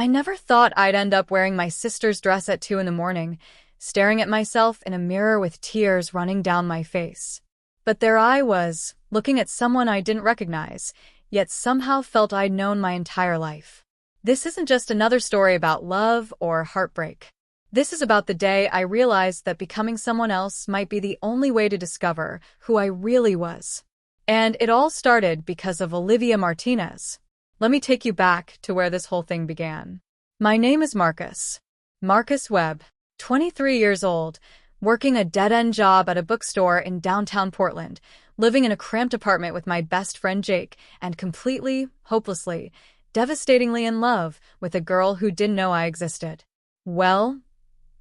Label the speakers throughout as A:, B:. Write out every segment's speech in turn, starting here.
A: I never thought I'd end up wearing my sister's dress at 2 in the morning, staring at myself in a mirror with tears running down my face. But there I was, looking at someone I didn't recognize, yet somehow felt I'd known my entire life. This isn't just another story about love or heartbreak. This is about the day I realized that becoming someone else might be the only way to discover who I really was. And it all started because of Olivia Martinez. Let me take you back to where this whole thing began. My name is Marcus. Marcus Webb, 23 years old, working a dead-end job at a bookstore in downtown Portland, living in a cramped apartment with my best friend Jake, and completely, hopelessly, devastatingly in love with a girl who didn't know I existed. Well,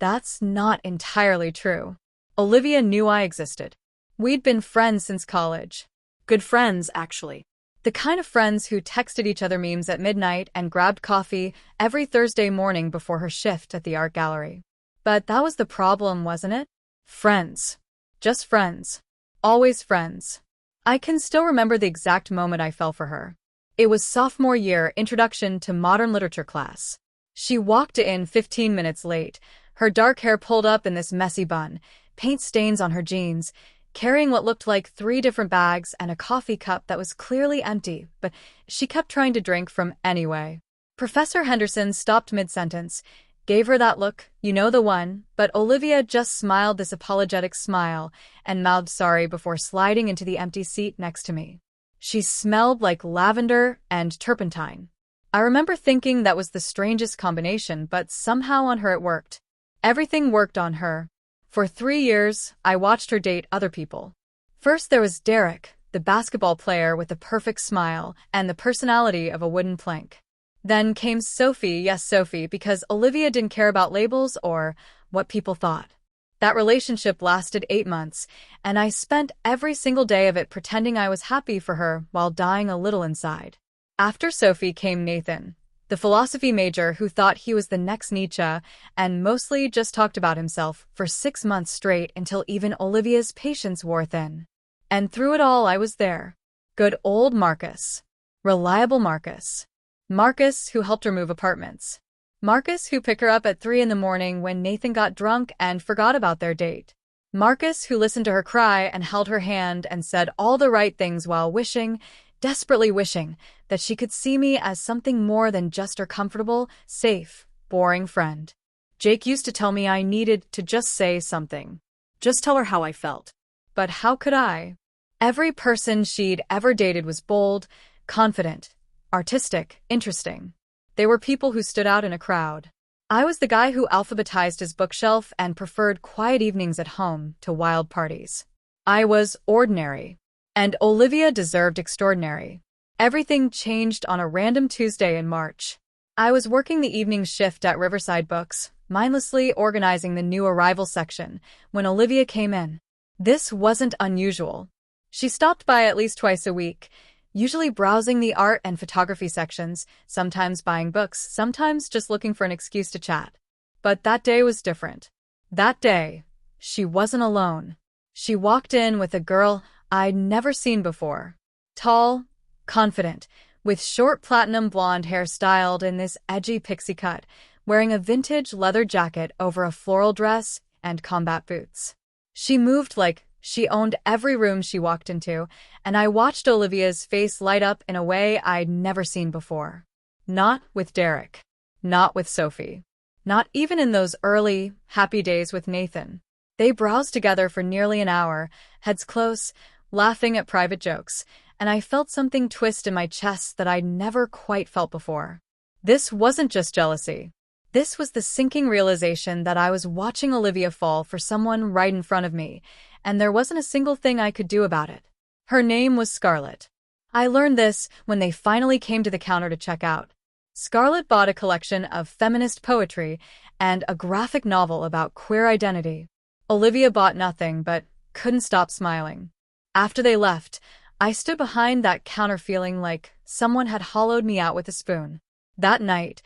A: that's not entirely true. Olivia knew I existed. We'd been friends since college. Good friends, actually. The kind of friends who texted each other memes at midnight and grabbed coffee every Thursday morning before her shift at the art gallery. But that was the problem, wasn't it? Friends. Just friends. Always friends. I can still remember the exact moment I fell for her. It was sophomore year introduction to modern literature class. She walked in 15 minutes late, her dark hair pulled up in this messy bun, paint stains on her jeans, carrying what looked like 3 different bags and a coffee cup that was clearly empty, but she kept trying to drink from anyway. Professor Henderson stopped mid-sentence, gave her that look, you know the one, but Olivia just smiled this apologetic smile and mouthed sorry before sliding into the empty seat next to me. She smelled like lavender and turpentine. I remember thinking that was the strangest combination, but somehow on her it worked. Everything worked on her. For 3 years, I watched her date other people. First there was Derek, the basketball player with the perfect smile and the personality of a wooden plank. Then came Sophie, yes Sophie, because Olivia didn't care about labels or what people thought. That relationship lasted 8 months, and I spent every single day of it pretending I was happy for her while dying a little inside. After Sophie came Nathan, the philosophy major who thought he was the next Nietzsche and mostly just talked about himself for 6 months straight until even Olivia's patience wore thin. And through it all I was there. Good old Marcus. Reliable Marcus. Marcus who helped her move apartments. Marcus who picked her up at 3 in the morning when Nathan got drunk and forgot about their date. Marcus who listened to her cry and held her hand and said all the right things while wishing, desperately wishing, that she could see me as something more than just her comfortable, safe, boring friend. Jake used to tell me I needed to just say something. Just tell her how I felt. But how could I? Every person she'd ever dated was bold, confident, artistic, interesting. They were people who stood out in a crowd. I was the guy who alphabetized his bookshelf and preferred quiet evenings at home to wild parties. I was ordinary. And Olivia deserved extraordinary. Everything changed on a random Tuesday in March. I was working the evening shift at Riverside Books, mindlessly organizing the new arrival section, when Olivia came in. This wasn't unusual. She stopped by at least twice a week, usually browsing the art and photography sections, sometimes buying books, sometimes just looking for an excuse to chat. But that day was different. That day, she wasn't alone. She walked in with a girl I'd never seen before. Tall, confident, with short platinum blonde hair styled in this edgy pixie cut, wearing a vintage leather jacket over a floral dress and combat boots. She moved like she owned every room she walked into, and I watched Olivia's face light up in a way I'd never seen before. Not with Derek. Not with Sophie. Not even in those early, happy days with Nathan. They browsed together for nearly an hour, heads close, laughing at private jokes, and I felt something twist in my chest that I'd never quite felt before. This wasn't just jealousy. This was the sinking realization that I was watching Olivia fall for someone right in front of me, and there wasn't a single thing I could do about it. Her name was Scarlett. I learned this when they finally came to the counter to check out. Scarlett bought a collection of feminist poetry and a graphic novel about queer identity. Olivia bought nothing but couldn't stop smiling. After they left, I stood behind that counter feeling like someone had hollowed me out with a spoon. That night,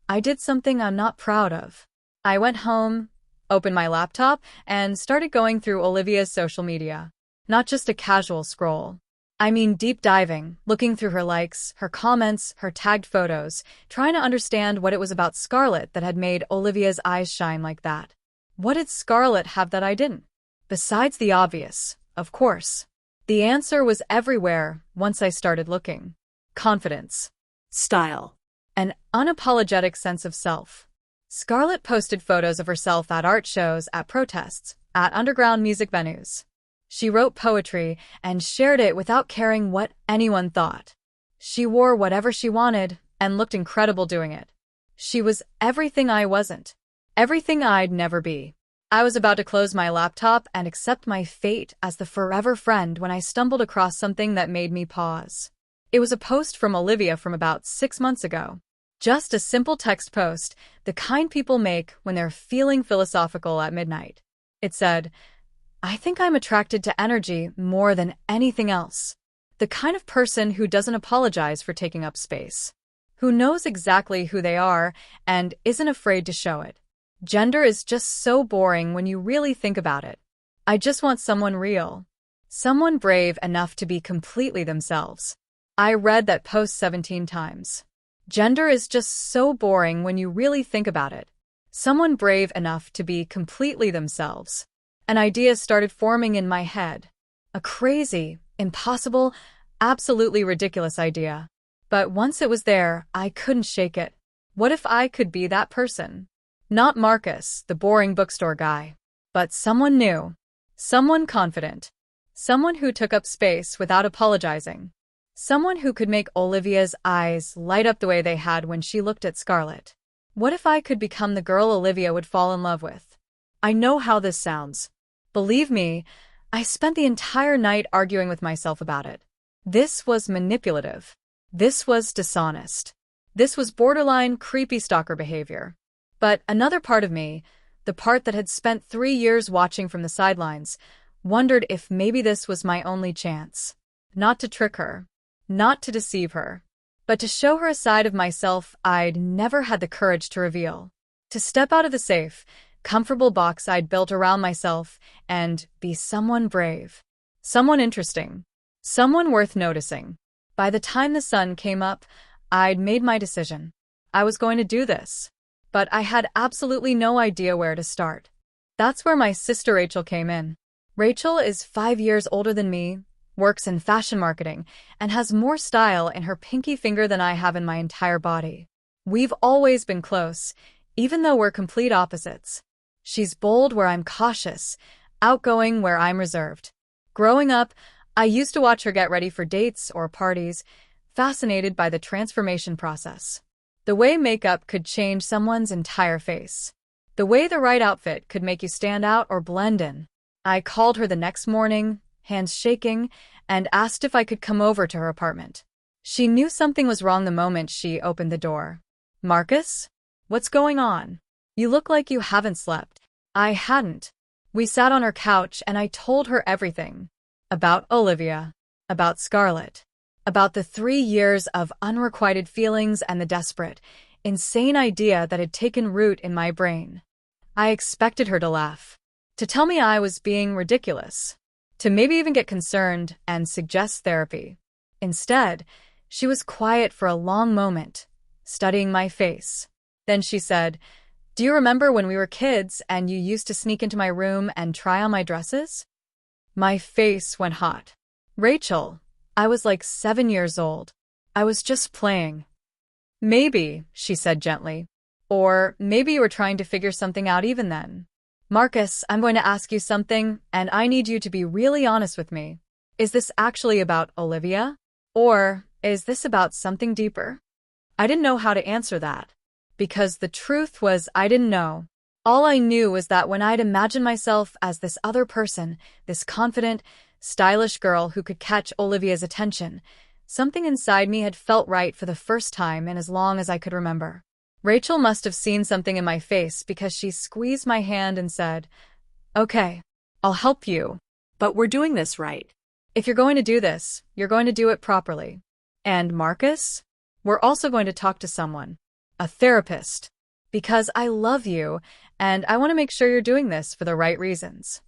A: I did something I'm not proud of. I went home, opened my laptop, and started going through Olivia's social media. Not just a casual scroll. I mean deep diving, looking through her likes, her comments, her tagged photos, trying to understand what it was about Scarlett that had made Olivia's eyes shine like that. What did Scarlett have that I didn't? Besides the obvious, of course. The answer was everywhere once I started looking. Confidence.
B: Style.
A: An unapologetic sense of self. Scarlett posted photos of herself at art shows, at protests, at underground music venues. She wrote poetry and shared it without caring what anyone thought. She wore whatever she wanted and looked incredible doing it. She was everything I wasn't. Everything I'd never be. I was about to close my laptop and accept my fate as the forever friend when I stumbled across something that made me pause. It was a post from Olivia from about 6 months ago. Just a simple text post, the kind people make when they're feeling philosophical at midnight. It said, "I think I'm attracted to energy more than anything else. The kind of person who doesn't apologize for taking up space. Who knows exactly who they are and isn't afraid to show it. Gender is just so boring when you really think about it. I just want someone real. Someone brave enough to be completely themselves." I read that post 17 times. Gender is just so boring when you really think about it. Someone brave enough to be completely themselves. An idea started forming in my head. A crazy, impossible, absolutely ridiculous idea. But once it was there, I couldn't shake it. What if I could be that person? Not Marcus, the boring bookstore guy, but someone new. Someone confident. Someone who took up space without apologizing. Someone who could make Olivia's eyes light up the way they had when she looked at Scarlett. What if I could become the girl Olivia would fall in love with? I know how this sounds. Believe me, I spent the entire night arguing with myself about it. This was manipulative. This was dishonest. This was borderline creepy stalker behavior. But another part of me, the part that had spent 3 years watching from the sidelines, wondered if maybe this was my only chance. Not to trick her. Not to deceive her. But to show her a side of myself I'd never had the courage to reveal. To step out of the safe, comfortable box I'd built around myself and be someone brave. Someone interesting. Someone worth noticing. By the time the sun came up, I'd made my decision. I was going to do this. But I had absolutely no idea where to start. That's where my sister Rachel came in. Rachel is 5 years older than me, works in fashion marketing, and has more style in her pinky finger than I have in my entire body. We've always been close, even though we're complete opposites. She's bold where I'm cautious, outgoing where I'm reserved. Growing up, I used to watch her get ready for dates or parties, fascinated by the transformation process. The way makeup could change someone's entire face. The way the right outfit could make you stand out or blend in. I called her the next morning, hands shaking, and asked if I could come over to her apartment. She knew something was wrong the moment she opened the door. "Marcus? What's going on? You look like you haven't slept." I hadn't. We sat on her couch and I told her everything. About Olivia. About Scarlett. About the 3 years of unrequited feelings and the desperate, insane idea that had taken root in my brain. I expected her to laugh. To tell me I was being ridiculous. To maybe even get concerned and suggest therapy. Instead, she was quiet for a long moment, studying my face. Then she said, "Do you remember when we were kids and you used to sneak into my room and try on my dresses?" My face went hot. "Rachel, I was like 7 years old. I was just playing." "Maybe," she said gently. "Or maybe you were trying to figure something out even then." "Marcus, I'm going to ask you something, and I need you to be really honest with me. Is this actually about Olivia? Or is this about something deeper?" I didn't know how to answer that. Because the truth was I didn't know. All I knew was that when I'd imagined myself as this other person, this confident, stylish girl who could catch Olivia's attention, something inside me had felt right for the first time in as long as I could remember. Rachel must have seen something in my face because she squeezed my hand and said, "Okay, I'll help you.
B: But we're doing this right.
A: If you're going to do this, you're going to do it properly. And Marcus, we're also going to talk to someone, a therapist, because I love you and I want to make sure you're doing this for the right reasons."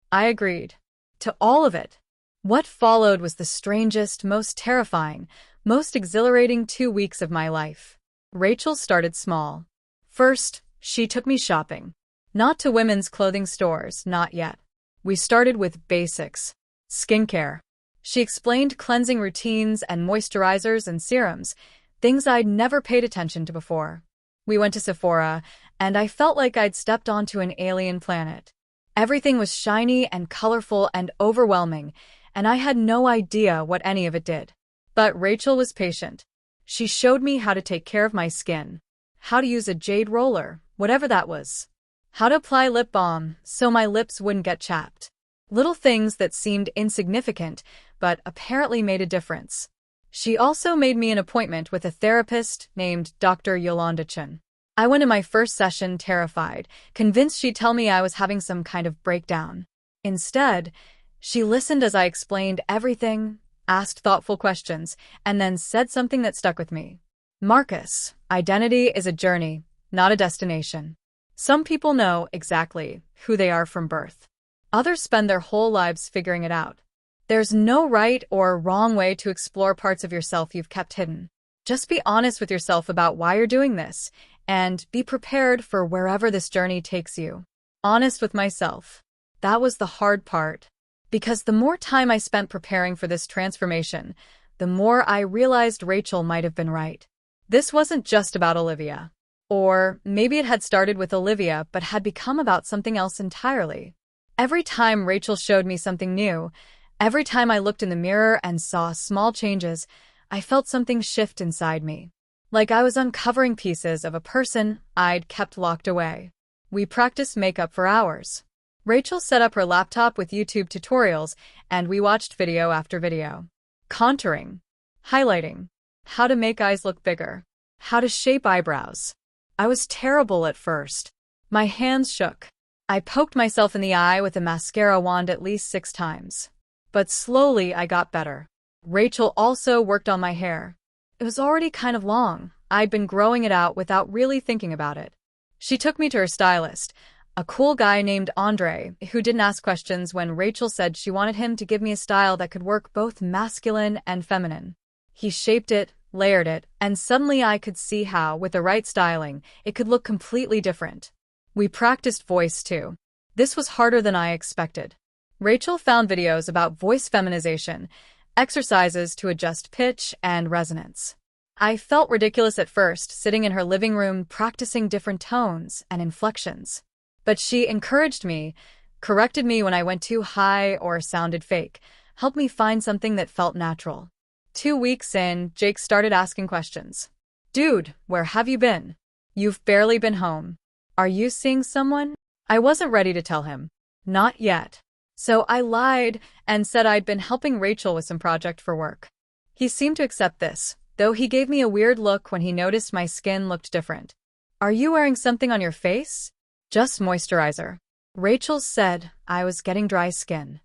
A: I agreed. To all of it. What followed was the strangest, most terrifying, most exhilarating 2 weeks of my life. Rachel started small. First, she took me shopping. Not to women's clothing stores, not yet. We started with basics. Skincare. She explained cleansing routines and moisturizers and serums, things I'd never paid attention to before. We went to Sephora, and I felt like I'd stepped onto an alien planet. Everything was shiny and colorful and overwhelming, and I had no idea what any of it did. But Rachel was patient. She showed me how to take care of my skin, how to use a jade roller, whatever that was, how to apply lip balm so my lips wouldn't get chapped. Little things that seemed insignificant, but apparently made a difference. She also made me an appointment with a therapist named Dr. Yolanda Chen. I went to my first session terrified, convinced she'd tell me I was having some kind of breakdown. Instead, she listened as I explained everything, asked thoughtful questions, and then said something that stuck with me. Marcus, identity is a journey, not a destination. Some people know exactly who they are from birth. Others spend their whole lives figuring it out. There's no right or wrong way to explore parts of yourself you've kept hidden. Just be honest with yourself about why you're doing this, and be prepared for wherever this journey takes you. Honest with myself. That was the hard part. Because the more time I spent preparing for this transformation, the more I realized Rachel might have been right. This wasn't just about Olivia. Or maybe it had started with Olivia but had become about something else entirely. Every time Rachel showed me something new, every time I looked in the mirror and saw small changes, I felt something shift inside me. Like I was uncovering pieces of a person I'd kept locked away. We practiced makeup for hours. Rachel set up her laptop with YouTube tutorials, and we watched video after video. Contouring, highlighting, how to make eyes look bigger, how to shape eyebrows. I was terrible at first. My hands shook. I poked myself in the eye with a mascara wand at least 6 times. But slowly I got better. Rachel also worked on my hair. It was already kind of long. I'd been growing it out without really thinking about it. She took me to her stylist, a cool guy named Andre, who didn't ask questions when Rachel said she wanted him to give me a style that could work both masculine and feminine. He shaped it, layered it, and suddenly I could see how, with the right styling, it could look completely different. We practiced voice too. This was harder than I expected. Rachel found videos about voice feminization, exercises to adjust pitch and resonance. I felt ridiculous at first, sitting in her living room practicing different tones and inflections. But she encouraged me, corrected me when I went too high or sounded fake, helped me find something that felt natural. 2 weeks in, Jake started asking questions. "Dude, where have you been? You've barely been home. Are you seeing someone?" I wasn't ready to tell him. Not yet. So I lied and said I'd been helping Rachel with some project for work. He seemed to accept this, though he gave me a weird look when he noticed my skin looked different. "Are you wearing something on your face?" "Just moisturizer." Rachel said I was getting dry skin.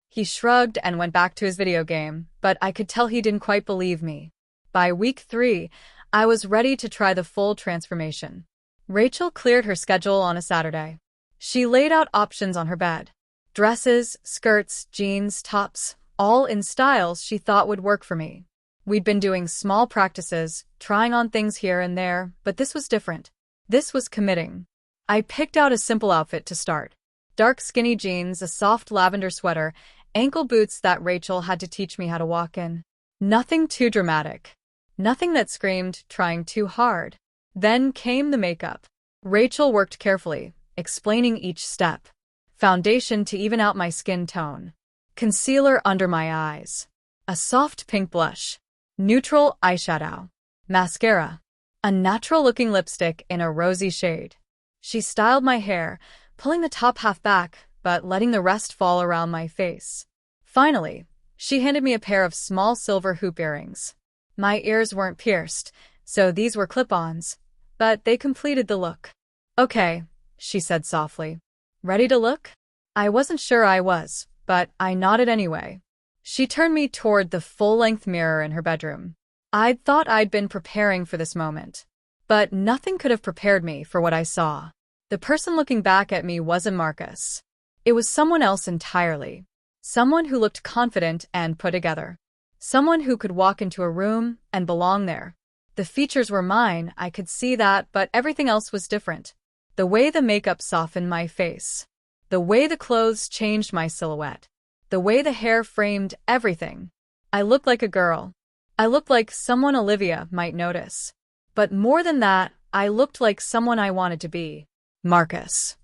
A: He shrugged and went back to his video game, but I could tell he didn't quite believe me. By week 3, I was ready to try the full transformation. Rachel cleared her schedule on a Saturday. She laid out options on her bed. Dresses, skirts, jeans, tops, all in styles she thought would work for me. We'd been doing small practices, trying on things here and there, but this was different. This was committing. I picked out a simple outfit to start. Dark skinny jeans, a soft lavender sweater, ankle boots that Rachel had to teach me how to walk in. Nothing too dramatic. Nothing that screamed trying too hard. Then came the makeup. Rachel worked carefully, explaining each step. Foundation to even out my skin tone. Concealer under my eyes. A soft pink blush. Neutral eyeshadow. Mascara. A natural-looking lipstick in a rosy shade. She styled my hair, pulling the top half back, but letting the rest fall around my face. Finally, she handed me a pair of small silver hoop earrings. My ears weren't pierced, so these were clip-ons, but they completed the look. "Okay," she said softly. "Ready to look?" I wasn't sure I was, but I nodded anyway. She turned me toward the full-length mirror in her bedroom. I'd thought I'd been preparing for this moment, but nothing could have prepared me for what I saw. The person looking back at me wasn't Marcus. It was someone else entirely. Someone who looked confident and put together. Someone who could walk into a room and belong there. The features were mine, I could see that, but everything else was different. The way the makeup softened my face. The way the clothes changed my silhouette. The way the hair framed everything. I looked like a girl. I looked like someone Olivia might notice. But more than that, I looked like someone I wanted to be. Marcus.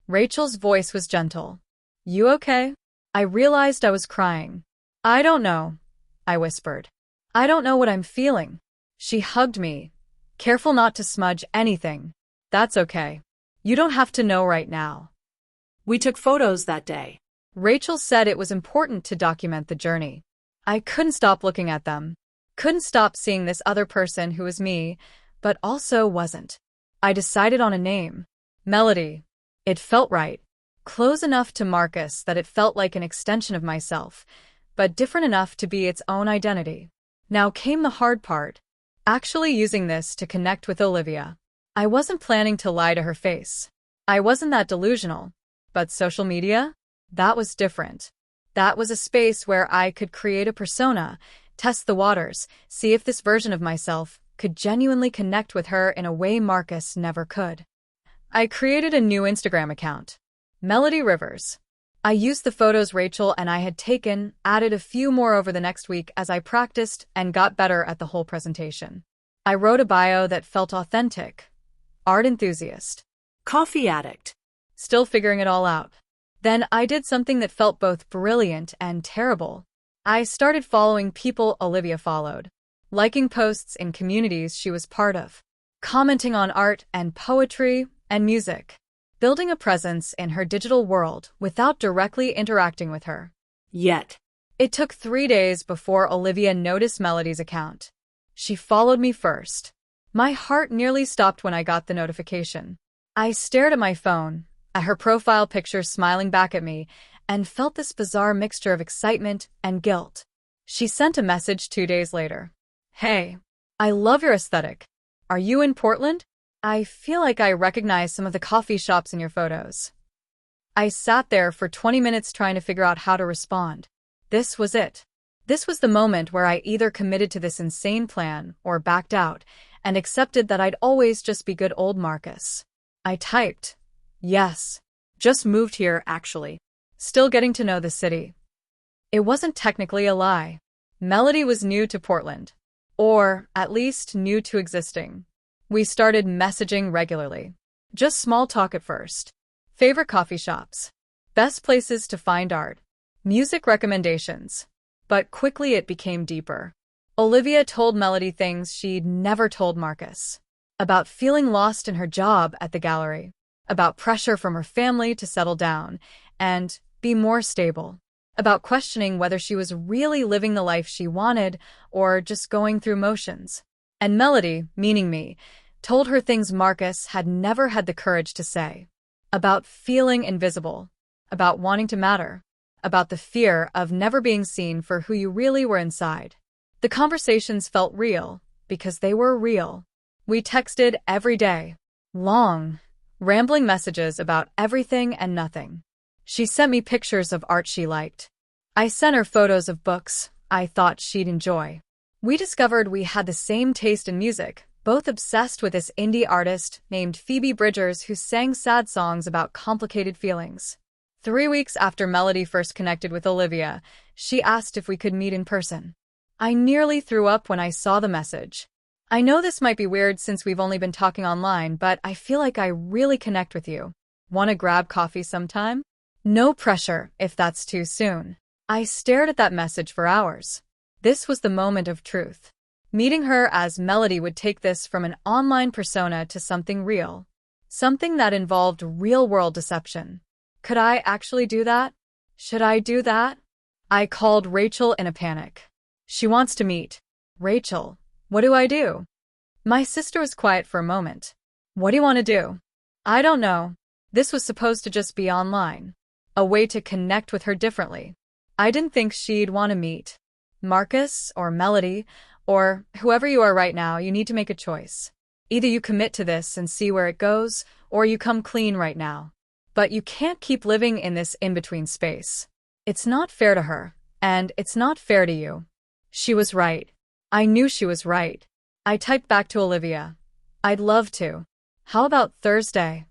A: Rachel's voice was gentle. You okay? I realized I was crying. I don't know, I whispered. I don't know what I'm feeling. She hugged me, careful not to smudge anything. That's okay. You don't have to know right now.
B: We took photos that day.
A: Rachel said it was important to document the journey. I couldn't stop looking at them. Couldn't stop seeing this other person who was me, but also wasn't. I decided on a name. Melody. It felt right. Close enough to Marcus that it felt like an extension of myself, but different enough to be its own identity. Now came the hard part. Actually using this to connect with Olivia. I wasn't planning to lie to her face. I wasn't that delusional. But social media? That was different. That was a space where I could create a persona, test the waters, see if this version of myself could genuinely connect with her in a way Marcus never could. I created a new Instagram account. Melody Rivers. I used the photos Rachel and I had taken, added a few more over the next week as I practiced and got better at the whole presentation. I wrote a bio that felt authentic. Art enthusiast.
B: Coffee addict.
A: Still figuring it all out. Then I did something that felt both brilliant and terrible. I started following people Olivia followed, liking posts in communities she was part of, commenting on art and poetry and music, building a presence in her digital world without directly interacting with her.
B: Yet.
A: It took 3 days before Olivia noticed Melody's account. She followed me first. My heart nearly stopped when I got the notification. I stared at my phone, at her profile picture smiling back at me, and felt this bizarre mixture of excitement and guilt. She sent a message 2 days later. Hey, I love your aesthetic. Are you in Portland? I feel like I recognize some of the coffee shops in your photos. I sat there for 20 minutes trying to figure out how to respond. This was it. This was the moment where I either committed to this insane plan or backed out and accepted that I'd always just be good old Marcus. I typed, yes, just moved here actually. Still getting to know the city. It wasn't technically a lie. Melody was new to Portland. Or, at least, new to existing. We started messaging regularly. Just small talk at first. Favorite coffee shops. Best places to find art. Music recommendations. But quickly it became deeper. Olivia told Melody things she'd never told Marcus. About feeling lost in her job at the gallery. About pressure from her family to settle down and be more stable. About questioning whether she was really living the life she wanted or just going through motions. And Melody, meaning me, told her things Marcus had never had the courage to say. About feeling invisible. About wanting to matter. About the fear of never being seen for who you really were inside. The conversations felt real because they were real. We texted every day. Long, rambling messages about everything and nothing. She sent me pictures of art she liked. I sent her photos of books I thought she'd enjoy. We discovered we had the same taste in music, both obsessed with this indie artist named Phoebe Bridgers who sang sad songs about complicated feelings. 3 weeks after Melody first connected with Olivia, she asked if we could meet in person. I nearly threw up when I saw the message. I know this might be weird since we've only been talking online, but I feel like I really connect with you. Want to grab coffee sometime? No pressure if that's too soon. I stared at that message for hours. This was the moment of truth. Meeting her as Melody would take this from an online persona to something real. Something that involved real-world deception. Could I actually do that? Should I do that? I called Rachel in a panic. She wants to meet. Rachel, what do I do? My sister was quiet for a moment. What do you want to do? I don't know. This was supposed to just be online. A way to connect with her differently. I didn't think she'd want to meet. Marcus or Melody or whoever you are right now, you need to make a choice. Either you commit to this and see where it goes, or you come clean right now. But you can't keep living in this in-between space. It's not fair to her, and it's not fair to you. She was right. I knew she was right. I typed back to Olivia. I'd love to. How about Thursday?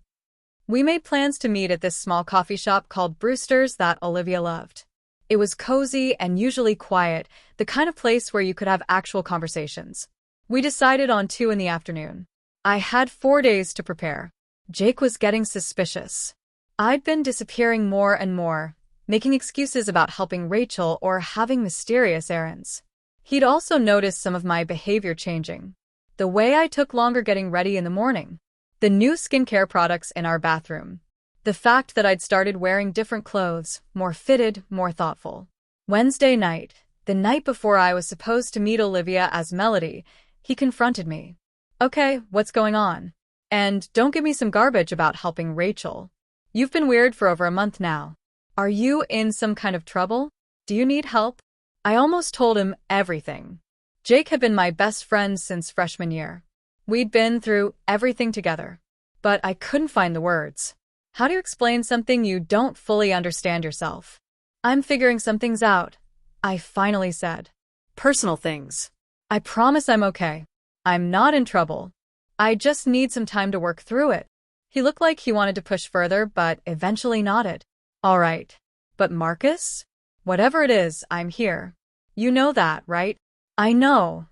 A: We made plans to meet at this small coffee shop called Brewster's that Olivia loved. It was cozy and usually quiet, the kind of place where you could have actual conversations. We decided on 2 in the afternoon. I had 4 days to prepare. Jake was getting suspicious. I'd been disappearing more and more, making excuses about helping Rachel or having mysterious errands. He'd also noticed some of my behavior changing. The way I took longer getting ready in the morning. The new skincare products in our bathroom. The fact that I'd started wearing different clothes, more fitted, more thoughtful. Wednesday night, the night before I was supposed to meet Olivia as Melody, he confronted me. Okay, what's going on? And don't give me some garbage about helping Rachel. You've been weird for over a month now. Are you in some kind of trouble? Do you need help? I almost told him everything. Jake had been my best friend since freshman year. We'd been through everything together. But I couldn't find the words. How do you explain something you don't fully understand yourself? I'm figuring some things out, I finally said.
B: Personal things.
A: I promise I'm okay. I'm not in trouble. I just need some time to work through it. He looked like he wanted to push further, but eventually nodded. All right. But Marcus? Whatever it is, I'm here. You know that, right? I know.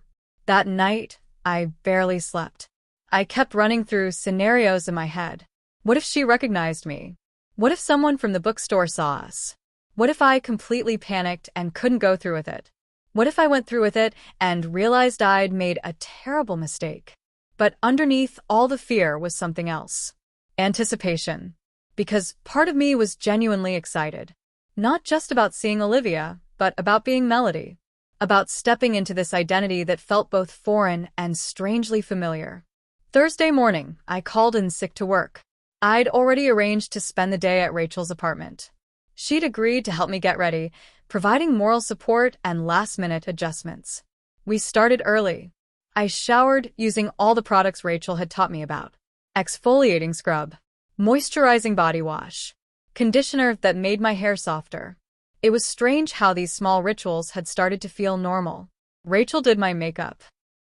A: That night, I barely slept. I kept running through scenarios in my head. What if she recognized me? What if someone from the bookstore saw us? What if I completely panicked and couldn't go through with it? What if I went through with it and realized I'd made a terrible mistake? But underneath all the fear was something else. Anticipation. Because part of me was genuinely excited. Not just about seeing Olivia, but about being Melody. About stepping into this identity that felt both foreign and strangely familiar. Thursday morning, I called in sick to work. I'd already arranged to spend the day at Rachel's apartment. She'd agreed to help me get ready, providing moral support and last-minute adjustments. We started early. I showered using all the products Rachel had taught me about. Exfoliating scrub, moisturizing body wash, conditioner that made my hair softer. It was strange how these small rituals had started to feel normal. Rachel did my makeup.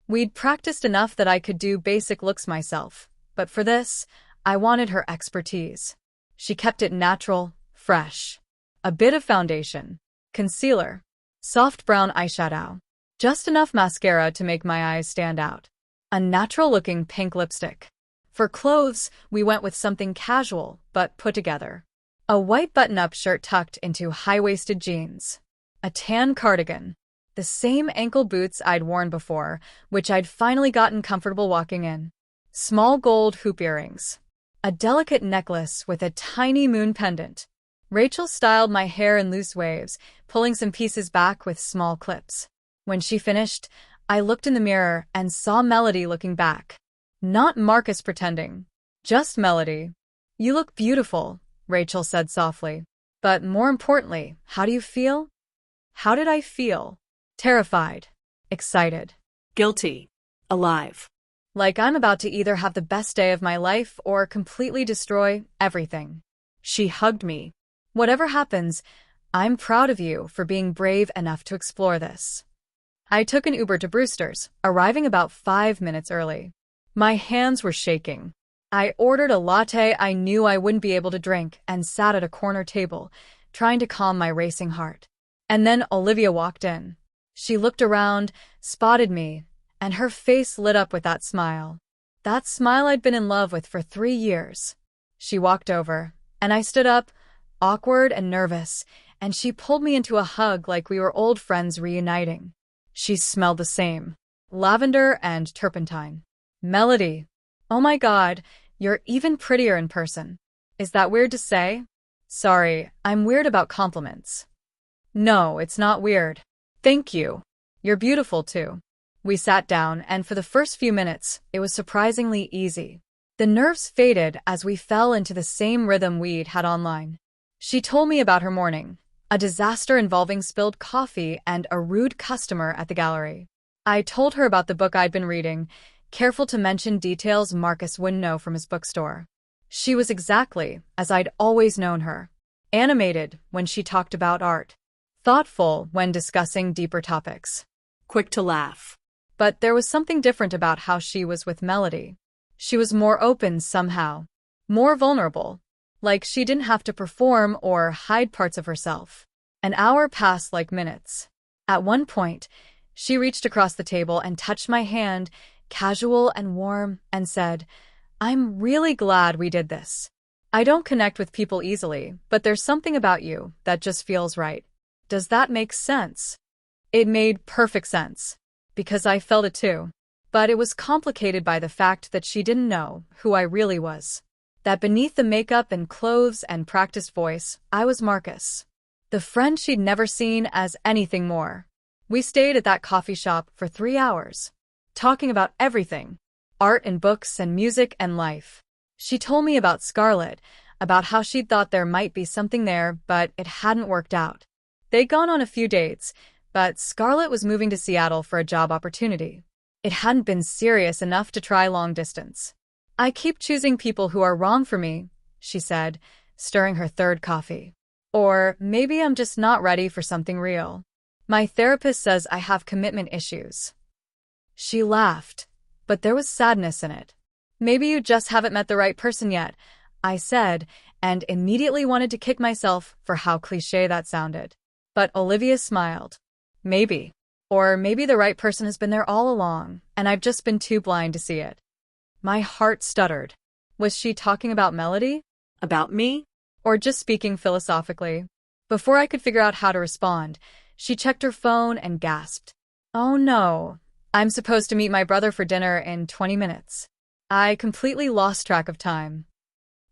A: We'd practiced enough that I could do basic looks myself, but for this, I wanted her expertise. She kept it natural, fresh. A bit of foundation, concealer, soft brown eyeshadow, just enough mascara to make my eyes stand out. A natural-looking pink lipstick. For clothes, we went with something casual, but put together. A white button-up shirt tucked into high-waisted jeans. A tan cardigan. The same ankle boots I'd worn before, which I'd finally gotten comfortable walking in. Small gold hoop earrings. A delicate necklace with a tiny moon pendant. Rachel styled my hair in loose waves, pulling some pieces back with small clips. When she finished, I looked in the mirror and saw Melody looking back. Not Marcus pretending. Just Melody. You look beautiful, Rachel said softly. But more importantly, how do you feel? How did I feel? Terrified. Excited.
B: Guilty. Alive.
A: Like I'm about to either have the best day of my life or completely destroy everything. She hugged me. Whatever happens, I'm proud of you for being brave enough to explore this. I took an Uber to Brewster's, arriving about 5 minutes early. My hands were shaking. I ordered a latte I knew I wouldn't be able to drink and sat at a corner table, trying to calm my racing heart. And then Olivia walked in. She looked around, spotted me, and her face lit up with that smile. That smile I'd been in love with for 3 years. She walked over, and I stood up, awkward and nervous, and she pulled me into a hug like we were old friends reuniting. She smelled the same. Lavender and turpentine. Melody. Oh my God, you're even prettier in person. Is that weird to say? Sorry, I'm weird about compliments. No, it's not weird. Thank you. You're beautiful too. We sat down, and for the first few minutes, it was surprisingly easy. The nerves faded as we fell into the same rhythm we'd had online. She told me about her morning, a disaster involving spilled coffee and a rude customer at the gallery. I told her about the book I'd been reading, careful to mention details Marcus wouldn't know from his bookstore. She was exactly as I'd always known her. animated when she talked about art, thoughtful when discussing deeper topics.
B: Quick to laugh.
A: But there was something different about how she was with Melody. She was more open somehow, more vulnerable, like she didn't have to perform or hide parts of herself. An hour passed like minutes. At one point, she reached across the table and touched my hand, casual and warm, and said, "I'm really glad we did this. I don't connect with people easily, but there's something about you that just feels right." Does that make sense? It made perfect sense, because I felt it too. But it was complicated by the fact that she didn't know who I really was. That beneath the makeup and clothes and practiced voice, I was Marcus, the friend she'd never seen as anything more. We stayed at that coffee shop for 3 hours, talking about everything, art and books and music and life. She told me about Scarlett, about how she'd thought there might be something there, but it hadn't worked out. They'd gone on a few dates, but Scarlett was moving to Seattle for a job opportunity. It hadn't been serious enough to try long distance. "I keep choosing people who are wrong for me," she said, stirring her third coffee. "Or maybe I'm just not ready for something real. My therapist says I have commitment issues." She laughed, but there was sadness in it. "Maybe you just haven't met the right person yet," I said, and immediately wanted to kick myself for how cliché that sounded. But Olivia smiled. "Maybe. Or maybe the right person has been there all along, and I've just been too blind to see it." My heart stuttered. Was she talking about Melody?
B: About me?
A: Or just speaking philosophically? Before I could figure out how to respond, she checked her phone and gasped. "Oh no, I'm supposed to meet my brother for dinner in 20 minutes. I completely lost track of time."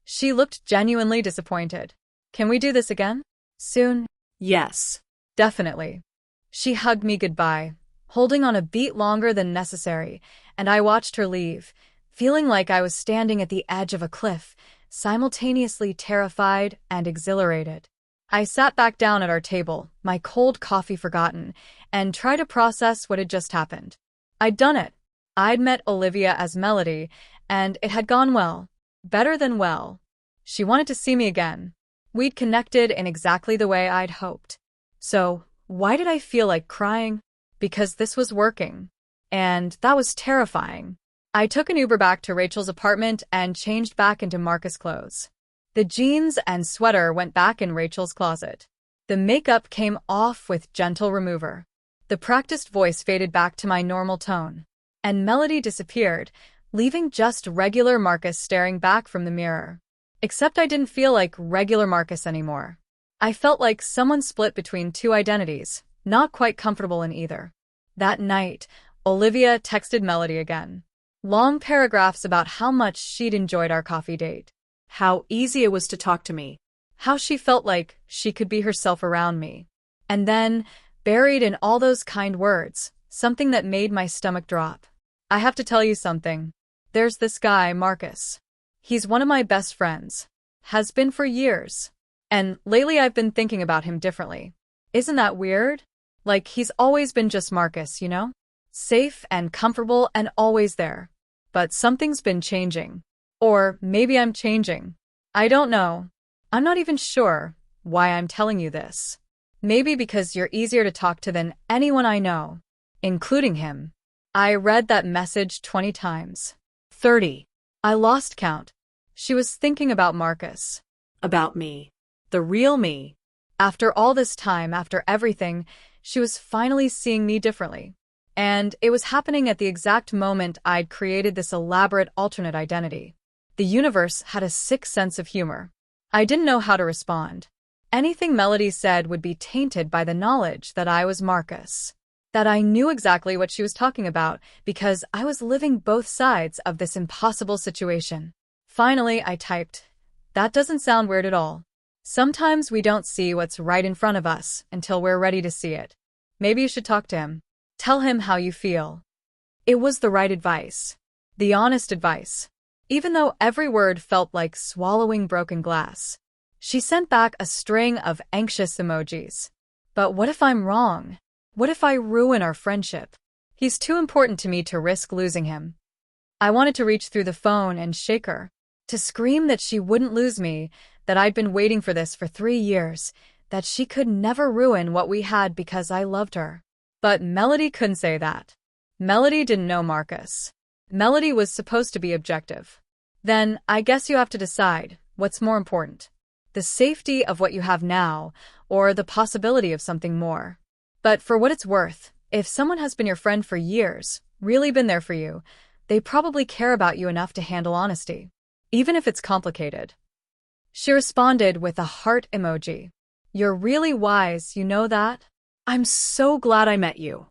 A: She looked genuinely disappointed. "Can we do this again? Soon?"
B: Yes.
A: "Definitely." She hugged me goodbye, holding on a beat longer than necessary, and I watched her leave, feeling like I was standing at the edge of a cliff, simultaneously terrified and exhilarated. I sat back down at our table, my cold coffee forgotten, and tried to process what had just happened. I'd done it. I'd met Olivia as Melody, and it had gone well. Better than well. She wanted to see me again. We'd connected in exactly the way I'd hoped. So, why did I feel like crying? Because this was working. And that was terrifying. I took an Uber back to Rachel's apartment and changed back into Marcus clothes. The jeans and sweater went back in Rachel's closet. The makeup came off with gentle remover. The practiced voice faded back to my normal tone. And Melody disappeared, leaving just regular Marcus staring back from the mirror. Except I didn't feel like regular Marcus anymore. I felt like someone split between two identities, not quite comfortable in either. That night, Olivia texted Melody again. Long paragraphs about how much she'd enjoyed our coffee date.
B: How easy it was to talk to me.
A: How she felt like she could be herself around me. And then, buried in all those kind words, something that made my stomach drop. "I have to tell you something. There's this guy, Marcus. He's one of my best friends. Has been for years. And lately I've been thinking about him differently. Isn't that weird? Like he's always been just Marcus, you know? Safe and comfortable and always there. But something's been changing. Or maybe I'm changing. I don't know. I'm not even sure why I'm telling you this. Maybe because you're easier to talk to than anyone I know, including him." I read that message 20 times.
B: 30.
A: I lost count. She was thinking about Marcus.
B: About me. The real me.
A: After all this time, after everything, she was finally seeing me differently. And it was happening at the exact moment I'd created this elaborate alternate identity. The universe had a sick sense of humor. I didn't know how to respond. Anything Melody said would be tainted by the knowledge that I was Marcus. That I knew exactly what she was talking about because I was living both sides of this impossible situation. Finally, I typed, "That doesn't sound weird at all. Sometimes we don't see what's right in front of us until we're ready to see it. Maybe you should talk to him. Tell him how you feel." It was the right advice. The honest advice. Even though every word felt like swallowing broken glass. She sent back a string of anxious emojis. But what if I'm wrong? What if I ruin our friendship? He's too important to me to risk losing him. I wanted to reach through the phone and shake her, to scream that she wouldn't lose me, that I'd been waiting for this for 3 years, that she could never ruin what we had because I loved her. But Melody couldn't say that. Melody didn't know Marcus. Melody was supposed to be objective. Then, I guess you have to decide, what's more important? The safety of what you have now, or the possibility of something more? But for what it's worth, if someone has been your friend for years, really been there for you, they probably care about you enough to handle honesty, even if it's complicated. She responded with a heart emoji. You're really wise, you know that?
B: I'm so glad I met you.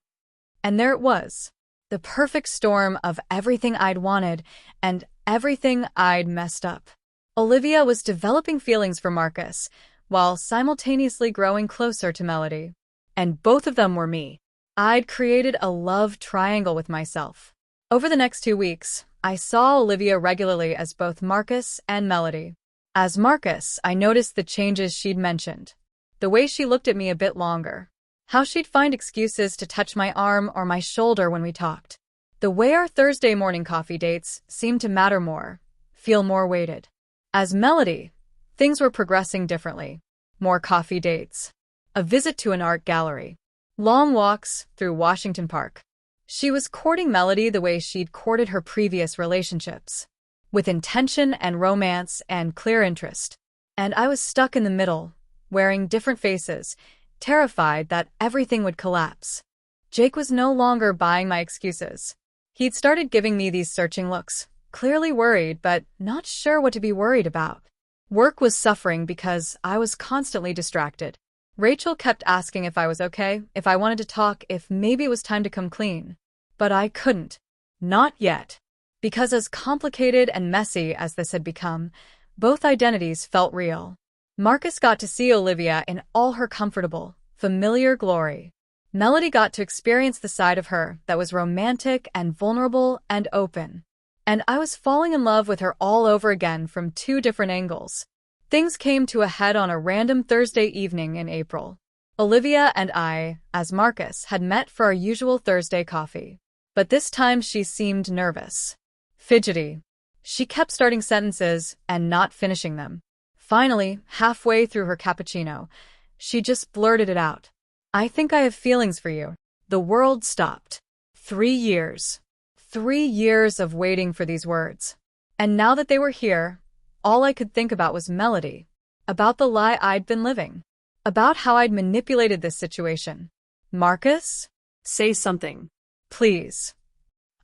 A: And there it was. The perfect storm of everything I'd wanted and everything I'd messed up. Olivia was developing feelings for Marcus, while simultaneously growing closer to Melody. And both of them were me. I'd created a love triangle with myself. Over the next 2 weeks, I saw Olivia regularly as both Marcus and Melody. As Marcus, I noticed the changes she'd mentioned. The way she looked at me a bit longer. How she'd find excuses to touch my arm or my shoulder when we talked. The way our Thursday morning coffee dates seemed to matter more, feel more weighted. As Melody, things were progressing differently. More coffee dates. A visit to an art gallery. Long walks through Washington Park. She was courting Melody the way she'd courted her previous relationships. With intention and romance and clear interest. And I was stuck in the middle, wearing different faces, terrified that everything would collapse. Jake was no longer buying my excuses. He'd started giving me these searching looks, clearly worried but not sure what to be worried about. Work was suffering because I was constantly distracted. Rachel kept asking if I was okay, if I wanted to talk, if maybe it was time to come clean. But I couldn't. Not yet. Because as complicated and messy as this had become, both identities felt real. Marcus got to see Olivia in all her comfortable, familiar glory. Melody got to experience the side of her that was romantic and vulnerable and open. And I was falling in love with her all over again from 2 different angles. Things came to a head on a random Thursday evening in April. Olivia and I, as Marcus, had met for our usual Thursday coffee. But this time she seemed nervous. Fidgety. She kept starting sentences and not finishing them. Finally, halfway through her cappuccino, she just blurted it out. I think I have feelings for you. The world stopped. 3 years. 3 years of waiting for these words. And now that they were here, all I could think about was Melody. About the lie I'd been living. About how I'd manipulated this situation. Marcus?
B: Say something.
A: Please.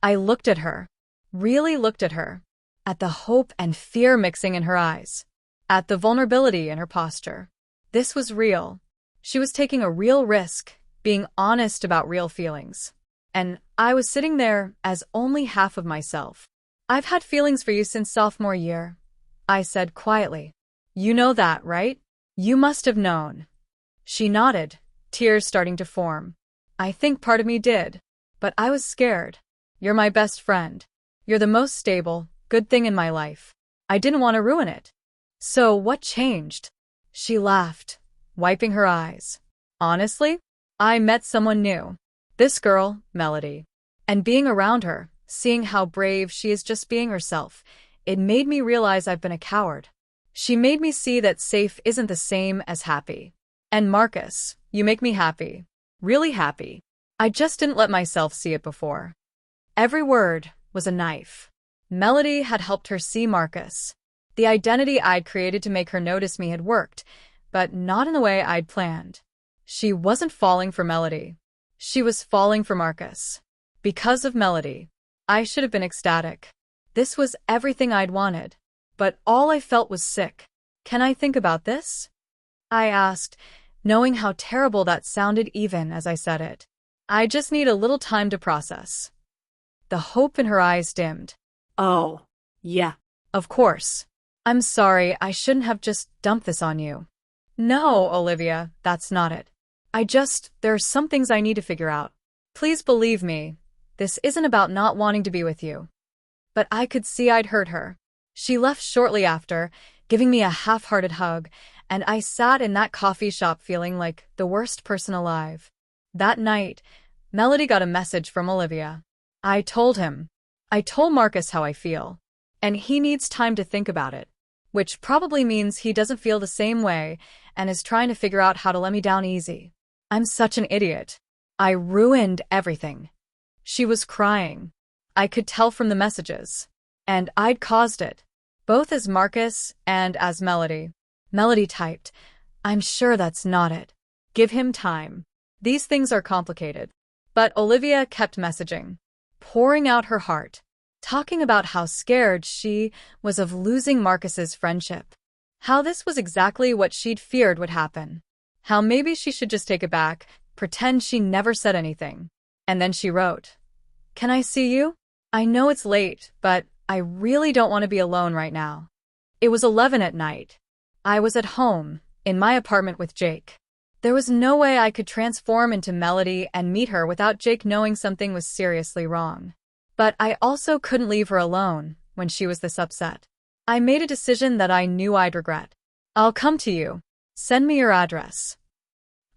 A: I looked at her. Really looked at her. At the hope and fear mixing in her eyes. At the vulnerability in her posture. This was real. She was taking a real risk, being honest about real feelings. And I was sitting there as only half of myself. I've had feelings for you since sophomore year, I said quietly. You know that, right? You must have known. She nodded, tears starting to form. I think part of me did. But I was scared. You're my best friend. You're the most stable, good thing in my life. I didn't want to ruin it. So what changed? She laughed, wiping her eyes. Honestly, I met someone new. This girl, Melody. And being around her, seeing how brave she is just being herself, it made me realize I've been a coward. She made me see that safe isn't the same as happy. And Marcus, you make me happy. Really happy. I just didn't let myself see it before. Every word was a knife. Melody had helped her see Marcus. The identity I'd created to make her notice me had worked, but not in the way I'd planned. She wasn't falling for Melody. She was falling for Marcus. Because of Melody. I should have been ecstatic. This was everything I'd wanted. But all I felt was sick. Can I think about this? I asked, knowing how terrible that sounded even as I said it. I just need a little time to process. The hope in her eyes dimmed.
B: Oh, yeah.
A: Of course. I'm sorry, I shouldn't have just dumped this on you. No, Olivia, that's not it. There are some things I need to figure out. Please believe me, this isn't about not wanting to be with you. But I could see I'd hurt her. She left shortly after, giving me a half-hearted hug, and I sat in that coffee shop feeling like the worst person alive. That night, Melody got a message from Olivia. I told Marcus how I feel. And he needs time to think about it. which probably means he doesn't feel the same way and is trying to figure out how to let me down easy. I'm such an idiot. I ruined everything. She was crying. I could tell from the messages. And I'd caused it, both as Marcus and as Melody. Melody typed, "I'm sure that's not it. Give him time. These things are complicated." But Olivia kept messaging, pouring out her heart, talking about how scared she was of losing Marcus's friendship. How this was exactly what she'd feared would happen. How maybe she should just take it back, pretend she never said anything. And then she wrote, "Can I see you? I know it's late, but I really don't want to be alone right now." It was 11 at night. I was at home, in my apartment with Jake. There was no way I could transform into Melody and meet her without Jake knowing something was seriously wrong. But I also couldn't leave her alone when she was this upset. I made a decision that I knew I'd regret. "I'll come to you. Send me your address."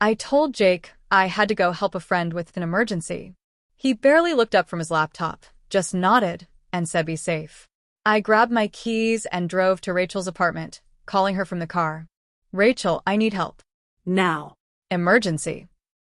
A: I told Jake I had to go help a friend with an emergency. He barely looked up from his laptop, just nodded, and said be safe. I grabbed my keys and drove to Rachel's apartment, calling her from the car. "Rachel, I need help.
B: Now."
A: Emergency.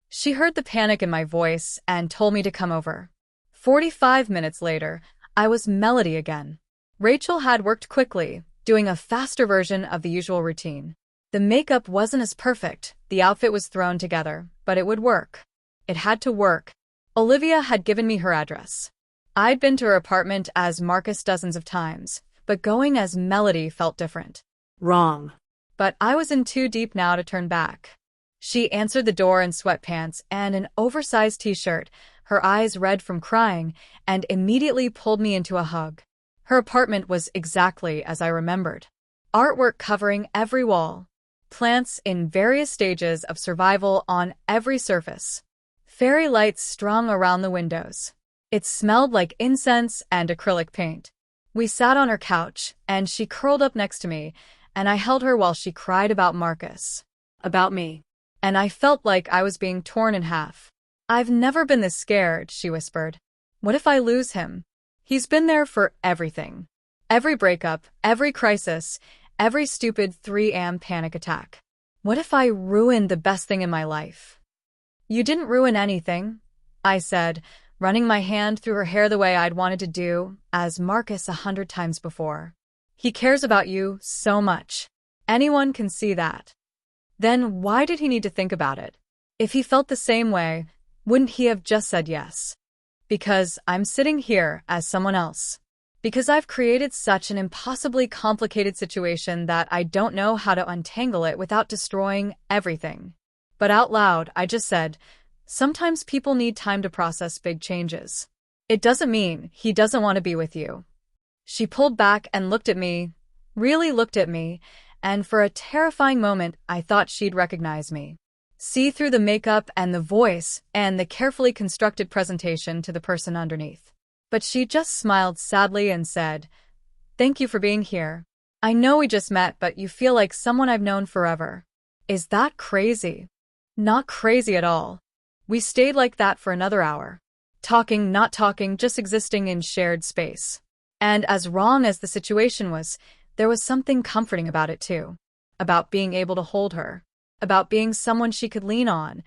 A: She heard the panic in my voice and told me to come over. 45 minutes later, I was Melody again. Rachel had worked quickly, doing a faster version of the usual routine. The makeup wasn't as perfect, the outfit was thrown together, but it would work. It had to work. Olivia had given me her address. I'd been to her apartment as Marcus dozens of times, but going as Melody felt different.
B: Wrong.
A: But I was in too deep now to turn back. She answered the door in sweatpants and an oversized t-shirt, her eyes red from crying, and immediately pulled me into a hug. Her apartment was exactly as I remembered. Artwork covering every wall. Plants in various stages of survival on every surface. Fairy lights strung around the windows. It smelled like incense and acrylic paint. We sat on her couch, and she curled up next to me, and I held her while she cried about Marcus.
B: About me.
A: And I felt like I was being torn in half. "I've never been this scared," she whispered. "What if I lose him? He's been there for everything. Every breakup, every crisis, every stupid 3 a.m. panic attack. What if I ruined the best thing in my life?" "You didn't ruin anything," I said, running my hand through her hair the way I'd wanted to do, as Marcus 100 times before. "He cares about you so much. Anyone can see that." Then why did he need to think about it? If he felt the same way, wouldn't he have just said yes? Because I'm sitting here as someone else. Because I've created such an impossibly complicated situation that I don't know how to untangle it without destroying everything. But out loud, I just said, sometimes people need time to process big changes. It doesn't mean he doesn't want to be with you. She pulled back and looked at me, really looked at me, and for a terrifying moment, I thought she'd recognize me. See through the makeup and the voice and the carefully constructed presentation to the person underneath. But she just smiled sadly and said, "Thank you for being here. I know we just met, but you feel like someone I've known forever." Is that crazy? Not crazy at all. We stayed like that for another hour. Talking, not talking, just existing in shared space. And as wrong as the situation was, there was something comforting about it too. About being able to hold her. About being someone she could lean on,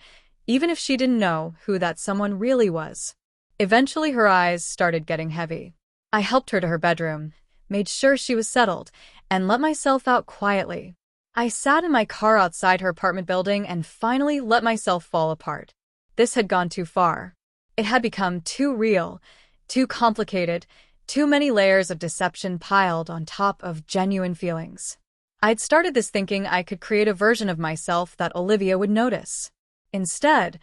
A: even if she didn't know who that someone really was. Eventually her eyes started getting heavy. I helped her to her bedroom, made sure she was settled, and let myself out quietly. I sat in my car outside her apartment building and finally let myself fall apart. This had gone too far. It had become too real, too complicated, too many layers of deception piled on top of genuine feelings. I'd started this thinking I could create a version of myself that Olivia would notice. Instead,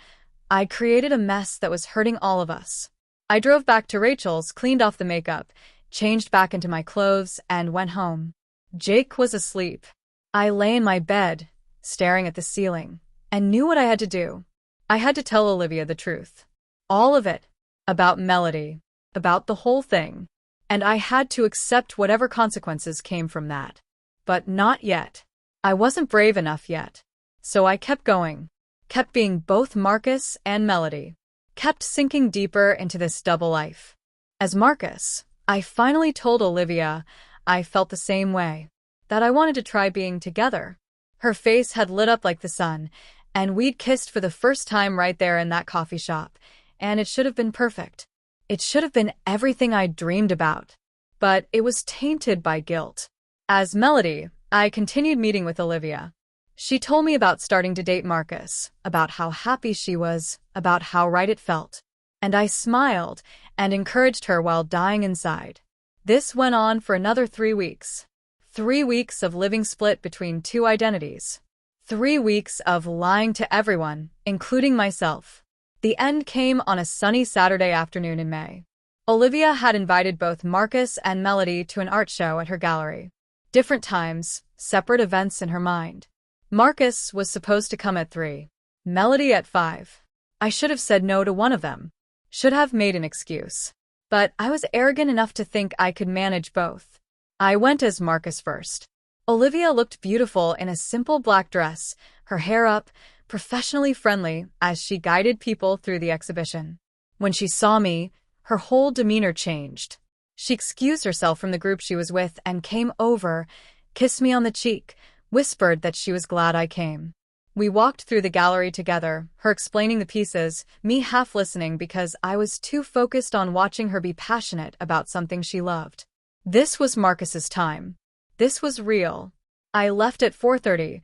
A: I created a mess that was hurting all of us. I drove back to Rachel's, cleaned off the makeup, changed back into my clothes, and went home. Jake was asleep. I lay in my bed, staring at the ceiling, and knew what I had to do. I had to tell Olivia the truth. All of it. About Melody. About the whole thing. And I had to accept whatever consequences came from that. But not yet. I wasn't brave enough yet. So I kept going. Kept being both Marcus and Melody. Kept sinking deeper into this double life. As Marcus, I finally told Olivia I felt the same way. that I wanted to try being together. Her face had lit up like the sun, and we'd kissed for the first time right there in that coffee shop, and it should have been perfect. It should have been everything I'd dreamed about. But it was tainted by guilt. As Melody, I continued meeting with Olivia. She told me about starting to date Marcus, about how happy she was, about how right it felt. And I smiled and encouraged her while dying inside. This went on for another 3 weeks. 3 weeks of living split between two identities. 3 weeks of lying to everyone, including myself. The end came on a sunny Saturday afternoon in May. Olivia had invited both Marcus and Melody to an art show at her gallery. Different times, separate events in her mind. Marcus was supposed to come at 3. Melody at 5. I should have said no to one of them. Should have made an excuse. But I was arrogant enough to think I could manage both. I went as Marcus first. Olivia looked beautiful in a simple black dress, her hair up, professionally friendly as she guided people through the exhibition. When she saw me, her whole demeanor changed. She excused herself from the group she was with and came over, kissed me on the cheek, whispered that she was glad I came. We walked through the gallery together, her explaining the pieces, me half listening because I was too focused on watching her be passionate about something she loved. This was Marcus's time. This was real. I left at 4:30,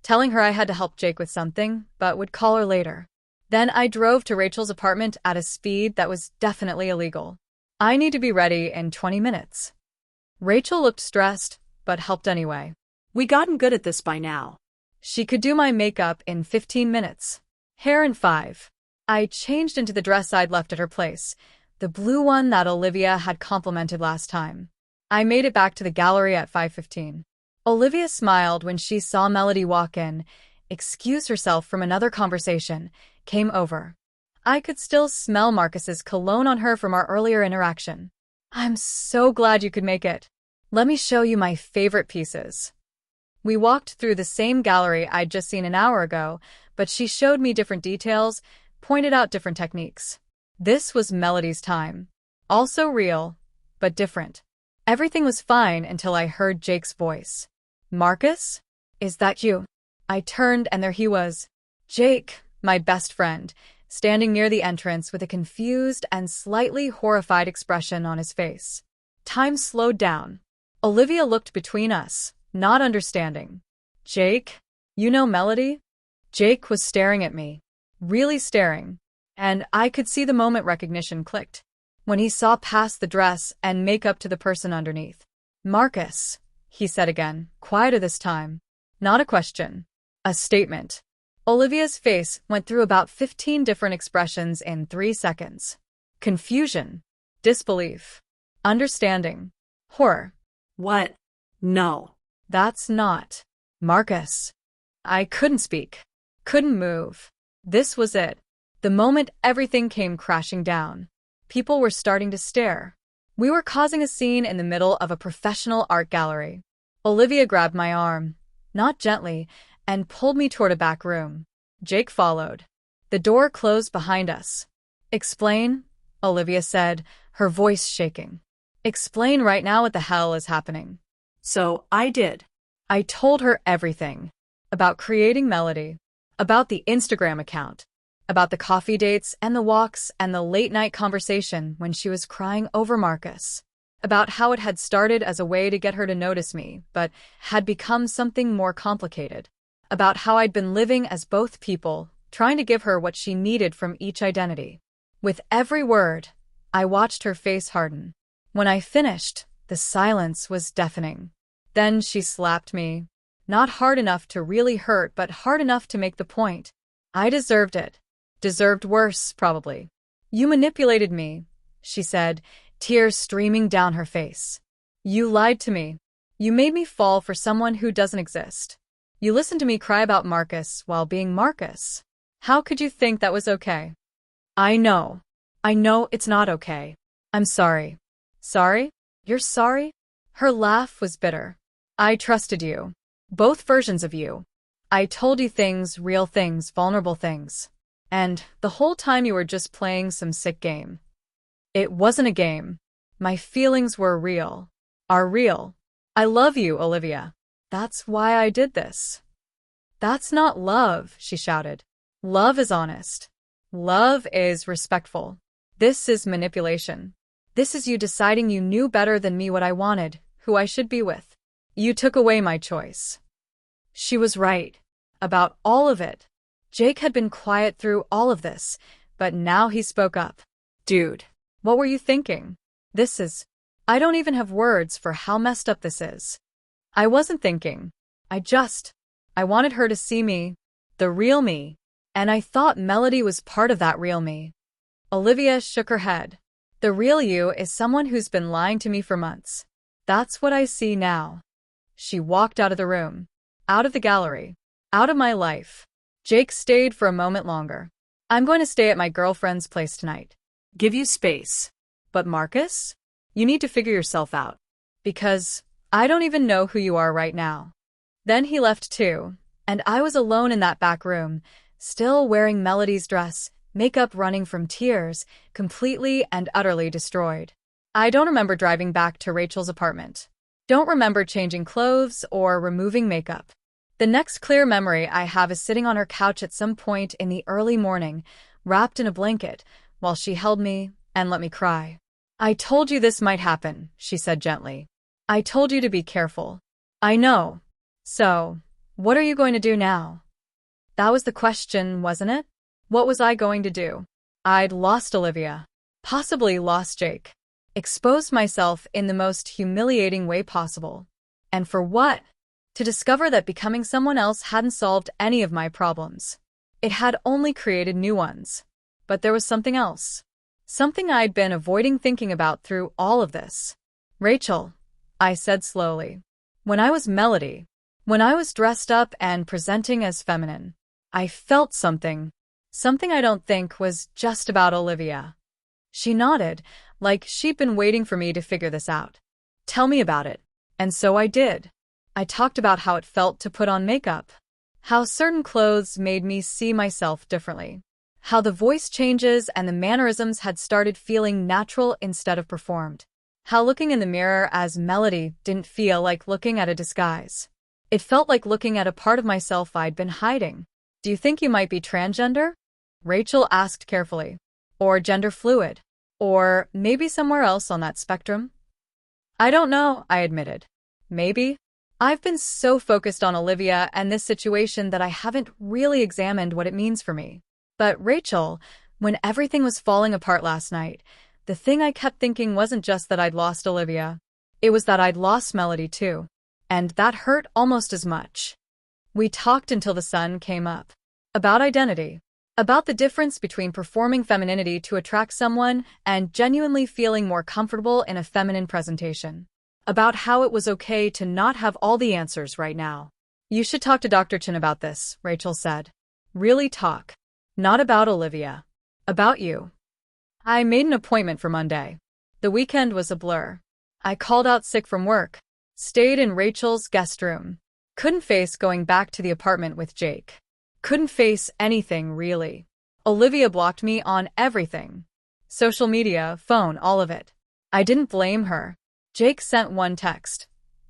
A: telling her I had to help Jake with something, but would call her later. Then I drove to Rachel's apartment at a speed that was definitely illegal. I need to be ready in 20 minutes. Rachel looked stressed, but helped anyway.
B: We gotten good at this by now.
A: She could do my makeup in 15 minutes. Hair in 5. I changed into the dress I'd left at her place, the blue one that Olivia had complimented last time. I made it back to the gallery at 5:15. Olivia smiled when she saw Melody walk in, excused herself from another conversation, came over. I could still smell Marcus's cologne on her from our earlier interaction. I'm so glad you could make it. Let me show you my favorite pieces. We walked through the same gallery I'd just seen an hour ago, but she showed me different details, pointed out different techniques. This was Melody's time. Also real, but different. Everything was fine until I heard Jake's voice. Marcus? Is that you? I turned and there he was. Jake, my best friend, standing near the entrance with a confused and slightly horrified expression on his face. Time slowed down. Olivia looked between us, not understanding. Jake? You know Melody? Jake was staring at me. Really staring. And I could see the moment recognition clicked. When he saw past the dress and makeup to the person underneath. Marcus, he said again, quieter this time. Not a question. A statement. Olivia's face went through about 15 different expressions in 3 seconds. Confusion. Disbelief. Understanding. Horror.
B: What? No.
A: That's not. Marcus. I couldn't speak. Couldn't move. This was it. The moment everything came crashing down. People were starting to stare. We were causing a scene in the middle of a professional art gallery. Olivia grabbed my arm, not gently, and pulled me toward a back room. Jake followed. The door closed behind us. Explain, Olivia said, her voice shaking. Explain right now what the hell is happening.
B: So, I did.
A: I told her everything. About creating Melody. About the Instagram account. About the coffee dates and the walks and the late-night conversation when she was crying over Marcus. About how it had started as a way to get her to notice me, but had become something more complicated. About how I'd been living as both people, trying to give her what she needed from each identity. With every word, I watched her face harden. When I finished, the silence was deafening. Then she slapped me. Not hard enough to really hurt, but hard enough to make the point. I deserved it. Deserved worse, probably. You manipulated me, she said, tears streaming down her face. You lied to me. You made me fall for someone who doesn't exist. You listened to me cry about Marcus while being Marcus. How could you think that was okay? I know. I know it's not okay. I'm sorry. Sorry? You're sorry? Her laugh was bitter. I trusted you. Both versions of you. I told you things, real things, vulnerable things. And the whole time you were just playing some sick game. It wasn't a game. My feelings were real. Are real. I love you, Olivia. That's why I did this. That's not love, she shouted. Love is honest. Love is respectful. This is manipulation. This is you deciding you knew better than me what I wanted, who I should be with. You took away my choice. She was right. About all of it. Jake had been quiet through all of this, but now he spoke up. Dude, what were you thinking? I don't even have words for how messed up this is. I wasn't thinking. I wanted her to see me, the real me, and I thought Melody was part of that real me. Olivia shook her head. The real you is someone who's been lying to me for months. That's what I see now. She walked out of the room, out of the gallery, out of my life. Jake stayed for a moment longer. I'm going to stay at my girlfriend's place tonight.
B: Give you space.
A: But Marcus? You need to figure yourself out. Because I don't even know who you are right now. Then he left too, and I was alone in that back room, still wearing Melody's dress, makeup running from tears, completely and utterly destroyed. I don't remember driving back to Rachel's apartment. Don't remember changing clothes or removing makeup. The next clear memory I have is sitting on her couch at some point in the early morning, wrapped in a blanket, while she held me and let me cry. I told you this might happen, she said gently. I told you to be careful. I know. So, what are you going to do now? That was the question, wasn't it? What was I going to do? I'd lost Olivia. Possibly lost Jake. Exposed myself in the most humiliating way possible. And for what? To discover that becoming someone else hadn't solved any of my problems. It had only created new ones. But there was something else. Something I'd been avoiding thinking about through all of this. Rachel, I said slowly. When I was Melody, when I was dressed up and presenting as feminine, I felt something. Something I don't think was just about Olivia. She nodded, like she'd been waiting for me to figure this out. Tell me about it. And so I did. I talked about how it felt to put on makeup. How certain clothes made me see myself differently. How the voice changes and the mannerisms had started feeling natural instead of performed. How looking in the mirror as Melody didn't feel like looking at a disguise. It felt like looking at a part of myself I'd been hiding. Do you think you might be transgender? Rachel asked carefully. Or gender fluid. Or maybe somewhere else on that spectrum? I don't know, I admitted. Maybe. I've been so focused on Olivia and this situation that I haven't really examined what it means for me. But Rachel, when everything was falling apart last night, the thing I kept thinking wasn't just that I'd lost Olivia. It was that I'd lost Melody too. And that hurt almost as much. We talked until the sun came up. About identity. About the difference between performing femininity to attract someone and genuinely feeling more comfortable in a feminine presentation. About how it was okay to not have all the answers right now. You should talk to Dr. Chen about this, Rachel said. Really talk. Not about Olivia. About you. I made an appointment for Monday. The weekend was a blur. I called out sick from work. Stayed in Rachel's guest room. Couldn't face going back to the apartment with Jake. Couldn't face anything, really. Olivia blocked me on everything. Social media, phone, all of it. I didn't blame her. Jake sent one text.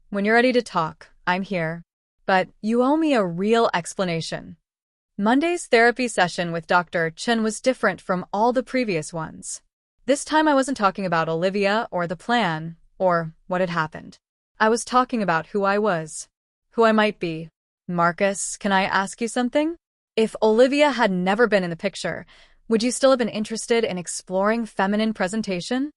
A: When you're ready to talk, I'm here. But you owe me a real explanation. Monday's therapy session with Dr. Chen was different from all the previous ones. This time I wasn't talking about Olivia or the plan, or what had happened. I was talking about who I was. Who I might be. Marcus, can I ask you something? If Olivia had never been in the picture, would you still have been interested in exploring feminine presentation?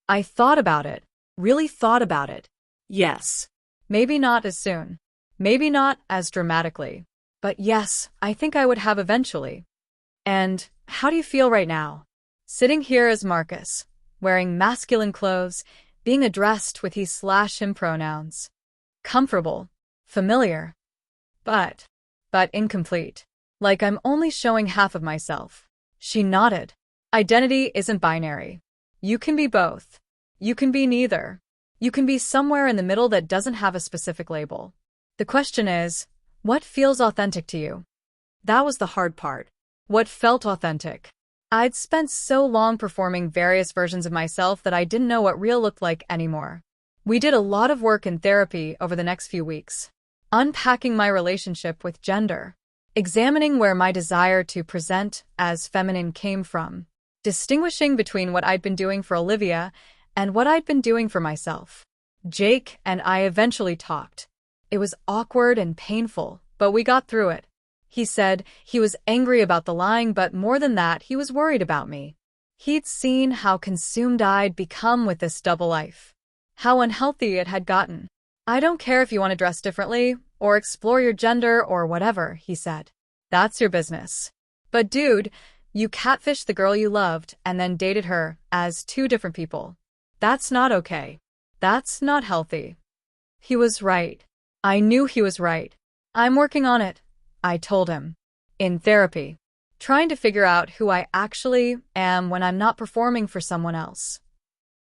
A: I thought about it. Really thought about it.
B: Yes.
A: Maybe not as soon. Maybe not as dramatically. But yes, I think I would have eventually. And how do you feel right now? Sitting here as Marcus, wearing masculine clothes, being addressed with he/him pronouns. Comfortable. Familiar. But incomplete. Like I'm only showing half of myself. She nodded. Identity isn't binary. You can be both. You can be neither. You can be somewhere in the middle that doesn't have a specific label. The question is, what feels authentic to you? That was the hard part. What felt authentic? I'd spent so long performing various versions of myself that I didn't know what real looked like anymore. We did a lot of work in therapy over the next few weeks. unpacking my relationship with gender, examining where my desire to present as feminine came from, distinguishing between what I'd been doing for Olivia and what I'd been doing for myself. Jake and I eventually talked. It was awkward and painful, but we got through it. He said he was angry about the lying, but more than that, he was worried about me. He'd seen how consumed I'd become with this double life, how unhealthy it had gotten. I don't care if you want to dress differently, or explore your gender, or whatever, he said. That's your business. But dude, you catfished the girl you loved and then dated her as two different people. That's not okay. That's not healthy. He was right. I knew he was right. I'm working on it, I told him. In therapy. Trying to figure out who I actually am when I'm not performing for someone else.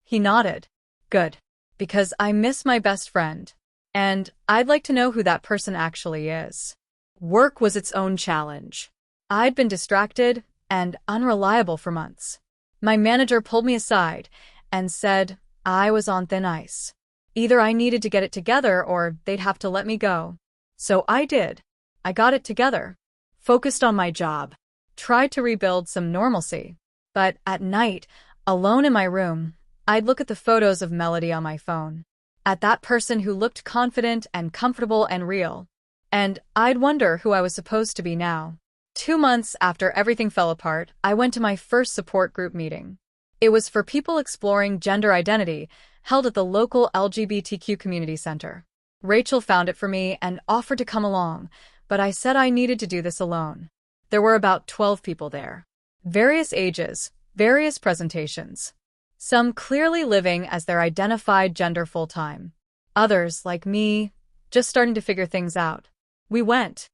A: He nodded. Good. Because I miss my best friend. And I'd like to know who that person actually is. Work was its own challenge. I'd been distracted and unreliable for months. My manager pulled me aside and said I was on thin ice. Either I needed to get it together or they'd have to let me go. So I did. I got it together. Focused on my job. Tried to rebuild some normalcy. But at night, alone in my room, I'd look at the photos of Melody on my phone. At that person who looked confident and comfortable and real. And I'd wonder who I was supposed to be now. 2 months after everything fell apart, I went to my first support group meeting. It was for people exploring gender identity, held at the local LGBTQ community center. Rachel found it for me and offered to come along, but I said I needed to do this alone. There were about 12 people there. Various ages, various presentations. Some clearly living as their identified gender full-time. Others, like me, just starting to figure things out. We went.